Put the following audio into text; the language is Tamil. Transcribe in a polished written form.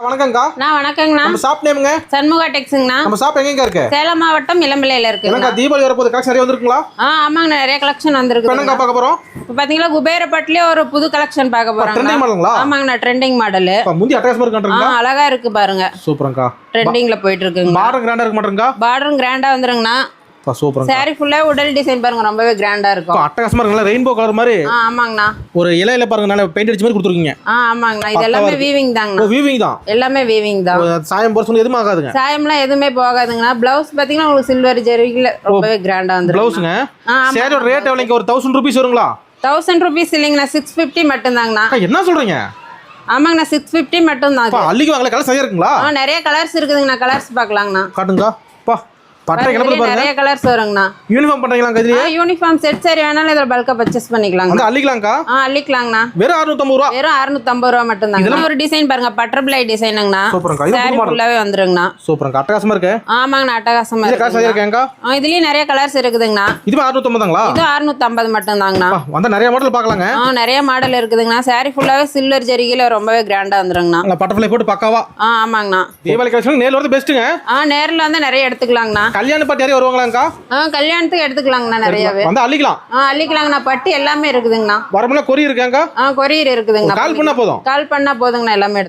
வணக்கங்கா. வணக்கங்கண்ணா. நம்ம ஷாப் நேம்ங்க? சண்முகா டெக்ஸ்ங்கண்ணா. நம்ம ஷாப் எங்கங்க இருக்கு? சேலம் மாவட்டம் இளம்பிள்ளையில இருக்கு. என்னங்க தீபாவளி வரப்போது கலெக்ஷன் நிறைய வந்திருக்குங்களா? ஆமாங்க, நிறைய கலெக்ஷன் வந்திருக்கு. என்னங்க பார்க்க போறோம்? இப்போ பாத்தீங்களா குபேரப்பட்டிலே ஒரு புது கலெக்ஷன் பார்க்க போறோம். ட்ரெண்டிங் மாடலுங்களா? ஆமாங்கண்ணா, ட்ரெண்டிங் மாடல். முந்தி அட்டகாசமா இருக்குன்றீங்க. அழகா இருக்கு பாருங்க. சூப்பர்ங்கா. ட்ரெண்டிங்ல போயிட்டு இருக்குங்க. பார்டர் கிராண்டா இருக்க மாட்டேங்கா? பார்டரும் கிராண்டா வந்துருங்கண்ணா. சூப்பர். சாரி ஃபுல்லா உடல் டிசைன் பாருங்க, ரொம்பவே கிராண்டா இருக்கும். அட்டகாசமா இருக்குங்களா? ரெயின்போ கலர் மாதிரி. ஆமாங்கண்ணா. ஒரு இலையில பாருங்க, நல்ல பெயிண்ட் அடிச்ச மாதிரி கொடுத்துருக்கீங்க. ஆமாங்கண்ணா, இது எல்லாமே வீவிங் தாங்கண்ணா. வீவிங் தான். எல்லாமே வீவிங் தான். சாயம் போர்ஸ் எதுவும் ஆகாதுங்க. சாயம்லாம் எதுவுமே போகாதுங்கண்ணா. பிளவுஸ் பாத்தீங்கன்னா உங்களுக்கு சில்வர் ஜெரிகில ரொம்பவே கிராண்டா வந்துரும். பிளவுஸ்ங்க. சாரியோட ரேட் எவ்வளவுங்க? ஒரு 1000 ரூபீஸ் வருங்களா? 1000 ரூபீஸ் இல்லைங்கண்ணா, 650 மட்டும் தாங்கண்ணா. என்ன சொல்றீங்க? ஆமாங்கண்ணா, 650 மட்டும் தான். அள்ளிக்கு வாங்கல, கலர் சரியா இருக்குங்களா? நிறைய கலர்ஸ் இருக்குதுங்கண்ணா. கலர்ஸ் பார்க்கலாங்கண்ணா. காட்டுங்க. பா பட்டை கிளம்பு பாருங்க. நிறைய கலர்ஸ் வருங்கண்ணா. யூனிஃபார்ம் பண்றீங்களா கதிரியா? யூனிஃபார்ம் செட் சரி வேணாலும் இதல பல்கா பர்ச்சேஸ் பண்ணிக்கலாங்க. அந்த அள்ளிக்கலாம்க்கா? அள்ளிக்கலாங்கண்ணா. வெறும் 650 ரூபாய். வெறும் 650 ரூபாய் மட்டும் தான். இதெல்லாம் ஒரு டிசைன் பாருங்க, பட்டர்ஃப்ளை டிசைனுங்கண்ணா. சூப்பர்ங்கா. இது சாரி ஃபுல்லாவே வந்துருங்கண்ணா. சூப்பர்ங்கா. அட்டகாசமா இருக்கு. ஆமாங்கண்ணா, அட்டகாசமா இருக்கு. கலர் சரியா இருக்கேங்கா? இதுலயும் நிறைய கலர்ஸ் இருக்குதுங்கண்ணா. இது 650 தாங்களா? இது 650 மட்டும் தாங்கண்ணா. வந்த நிறைய மாடல் பார்க்கலாங்க. நிறைய மாடல் இருக்குதுங்கண்ணா. சாரி ஃபுல்லாவே சில்வர் ஜெரிகில ரொம்பவே கிராண்டா வந்துருங்கண்ணா. பட்டர்ஃப்ளை போட்டு பக்காவா. ஆமாங்கண்ணா. தீபாவளி கலெக்ஷன் நேர்ல வரது பெஸ்ட்டுங்க. நேர்ல வந்து நிறைய எடுத்துக்கலாங்கண்ணா. கல்யாண பார்ட்டி யாரே வருவாங்களாங்கா? கல்யாணத்துக்கு எடுத்துக்கலாங்கண்ணா. நிறையவே வந்து அள்ளிக்கலாம். அள்ளிக்கலாங்கண்ணா. பட்டி எல்லாமே இருக்குதுங்கண்ணா. வரமுல கொரியர் இருக்காங்க? கொரியர் இருக்குதுங்கண்ணா. கால் பண்ணா போதும். கால் பண்ணா போதுங்கண்ணா. எல்லாமே